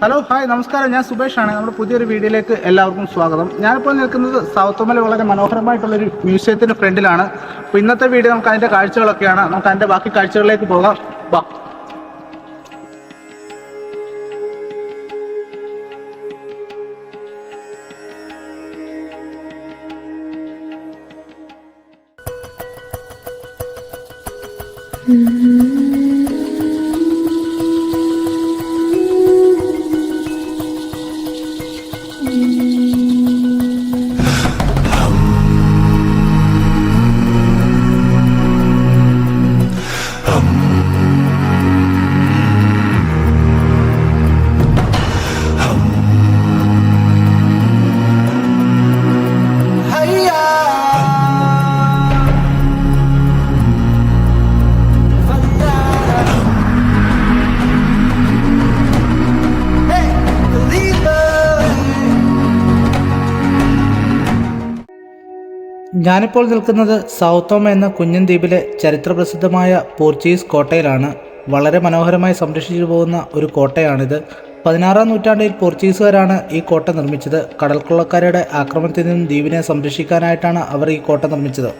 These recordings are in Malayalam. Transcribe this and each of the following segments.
ഹലോ ഹായ് നമസ്കാരം. ഞാൻ സുബേഷാണ്. നമ്മുടെ പുതിയൊരു വീഡിയോയിലേക്ക് എല്ലാവർക്കും സ്വാഗതം. ഞാനിപ്പോൾ നിൽക്കുന്നത് സൗത്ത് വളരെ മനോഹരമായിട്ടുള്ളൊരു മ്യൂസിയത്തിൻ്റെ ഫ്രണ്ടിലാണ്. അപ്പോൾ ഇന്നത്തെ വീഡിയോ നമുക്ക് അതിൻ്റെ കാഴ്ചകളൊക്കെയാണ്. നമുക്ക് അതിൻ്റെ ബാക്കി കാഴ്ചകളിലേക്ക് പോകാം. വാ. ഞാനിപ്പോൾ നിൽക്കുന്നത് സൗത്തോമ എന്ന കുഞ്ഞൻ ദ്വീപിലെ ചരിത്രപ്രസിദ്ധമായ പോർച്ചുഗീസ് കോട്ടയിലാണ്. വളരെ മനോഹരമായി സംരക്ഷിച്ചു പോകുന്ന ഒരു കോട്ടയാണിത്. 16-ാം നൂറ്റാണ്ടിൽ പോർച്ചുഗീസുകാരാണ് ഈ കോട്ട നിർമ്മിച്ചത്. കടൽക്കൊള്ളക്കാരുടെ ആക്രമണത്തിൽ നിന്നും ദ്വീപിനെ സംരക്ഷിക്കാനായിട്ടാണ് അവർ ഈ കോട്ട നിർമ്മിച്ചത്.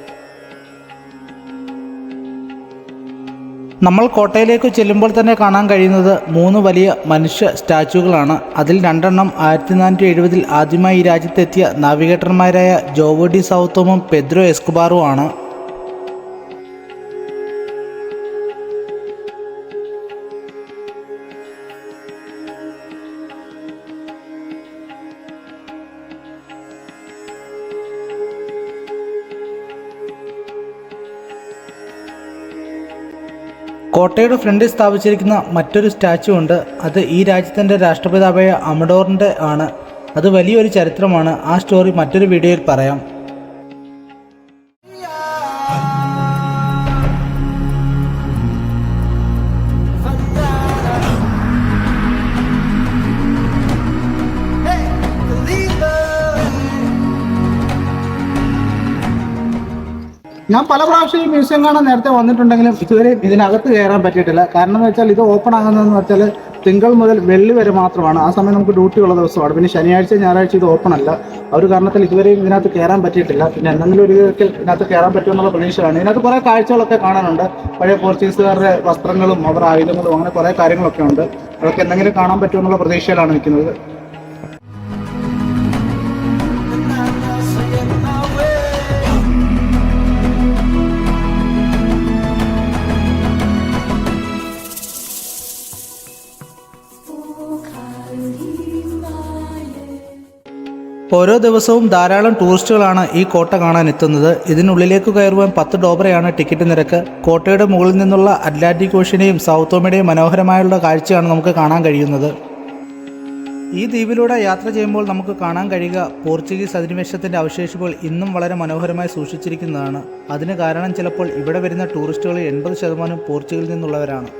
നമ്മൾ കോട്ടയിലേക്ക് ചെല്ലുമ്പോൾ തന്നെ കാണാൻ കഴിയുന്നത് 3 വലിയ മനുഷ്യ സ്റ്റാച്യുകളാണ്. അതിൽ 2 എണ്ണം 1470-ൽ ആദ്യമായി ഈ രാജ്യത്തെത്തിയ നാവിഗേറ്റർമാരായ ജോവോ ഡി സൗത്തോമും പെദ്രോ എസ്കോബാറും ആണ്. കോട്ടയുടെ ഫ്രണ്ടിൽ സ്ഥാപിച്ചിരിക്കുന്ന മറ്റൊരു സ്റ്റാച്ചു ഉണ്ട്. അത് ഈ രാജ്യത്തിൻ്റെ രാഷ്ട്രപിതാവായ അമഡോറിൻ്റെ ആണ്. അത് വലിയൊരു ചരിത്രമാണ്. ആ സ്റ്റോറി മറ്റൊരു വീഡിയോയിൽ പറയാം. ഞാൻ പല പ്രാവശ്യം ഈ മ്യൂസിയം കാണാൻ നേരത്തെ വന്നിട്ടുണ്ടെങ്കിലും ഇതുവരെ ഇതിനകത്ത് കയറാൻ പറ്റിയിട്ടില്ല. കാരണം എന്ന് വെച്ചാൽ ഇത് ഓപ്പൺ ആകുന്നതെന്ന് വെച്ചാൽ തിങ്കൾ മുതൽ വെള്ളി വരെ മാത്രമാണ്. ആ സമയം നമുക്ക് ഡ്യൂട്ടി ഉള്ള ദിവസമാണ്. പിന്നെ ശനിയാഴ്ച ഞായറാഴ്ച ഇത് ഓപ്പൺ അല്ല. ആ ഒരു കാരണത്തിൽ ഇതുവരെയും ഇതിനകത്ത് കയറാൻ പറ്റിയിട്ടില്ല. പിന്നെ എന്തെങ്കിലും ഒരു വിധത്തിൽ ഇതിനകത്ത് കയറാൻ പറ്റുമെന്നുള്ള പ്രതീക്ഷയാണ്. ഇതിനകത്ത് കുറേ കാഴ്ചകളൊക്കെ കാണാനുണ്ട്. പഴയ പോർച്ചുഗീസുകാരുടെ വസ്ത്രങ്ങളും അവരുടെ ആയുധങ്ങളും അങ്ങനെ കുറേ കാര്യങ്ങളൊക്കെ ഉണ്ട്. അതൊക്കെ എന്തെങ്കിലും കാണാൻ പറ്റുമെന്നുള്ള പ്രതീക്ഷയിലാണ് നിൽക്കുന്നത്. ഓരോ ദിവസവും ധാരാളം ടൂറിസ്റ്റുകളാണ് ഈ കോട്ട കാണാൻ എത്തുന്നത്. ഇതിനുള്ളിലേക്ക് കയറുവാൻ 10 ഡോബറയാണ് ടിക്കറ്റ് നിരക്ക്. കോട്ടയുടെ മുകളിൽ നിന്നുള്ള അറ്റ്ലാന്റിക് ഓഷ്യനെയും സൗത്തോമയുടെയും മനോഹരമായുള്ള കാഴ്ചയാണ് നമുക്ക് കാണാൻ കഴിയുന്നത്. ഈ ദ്വീപിലൂടെ യാത്ര ചെയ്യുമ്പോൾ നമുക്ക് കാണാൻ കഴിയുക പോർച്ചുഗീസ് അധിനിവേശത്തിൻ്റെ അവശേഷിപ്പുകൾ ഇന്നും വളരെ മനോഹരമായി സൂക്ഷിച്ചിരിക്കുന്നതാണ്. അതിന് കാരണം ചിലപ്പോൾ ഇവിടെ വരുന്ന ടൂറിസ്റ്റുകളിൽ 80% പോർച്ചുഗലിൽ നിന്നുള്ളവരാണ്.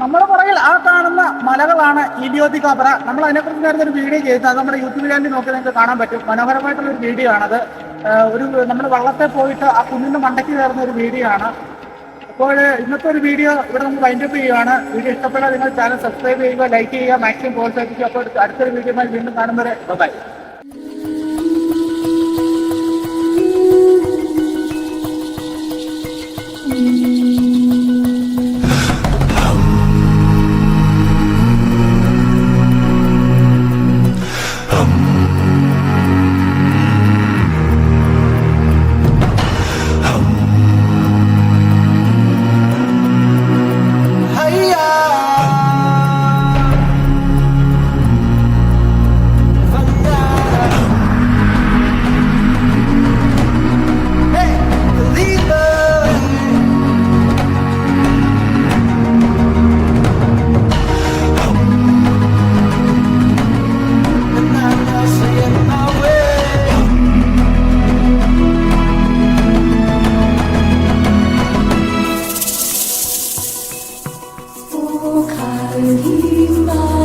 നമ്മുടെ പുറകിൽ ആ കാണുന്ന മലകളാണ് ഇലിയോ ദി കാബ്ര. നമ്മൾ അതിനെക്കുറിച്ച് നേരത്തെ ഒരു വീഡിയോ ചെയ്തത്. അത് നമ്മുടെ യൂട്യൂബ് ചാനലിൽ നോക്കി നിങ്ങൾക്ക് കാണാൻ പറ്റും. മനോഹരമായിട്ടുള്ളൊരു വീഡിയോ ആണത്. നമ്മൾ വള്ളത്തെ പോയിട്ട് ആ കുന്നിൻ്റെ മണ്ടയ്ക്ക് കയറുന്ന ഒരു വീഡിയോ ആണ്. അപ്പോൾ ഇന്നത്തെ ഒരു വീഡിയോ ഇവിടെ നമ്മൾ വൈൻഡപ്പ് ചെയ്യുകയാണ്. വീഡിയോ ഇഷ്ടപ്പെട്ടാൽ നിങ്ങൾ ചാനൽ സബ്സ്ക്രൈബ് ചെയ്യുക, ലൈക്ക് ചെയ്യുക, മാക്സിമം പ്രോത്സാഹിപ്പിക്കുക. അപ്പോൾ അടുത്തൊരു വീഡിയോയുമായി വീണ്ടും കാണുന്നവരെ ബൈ. ही बात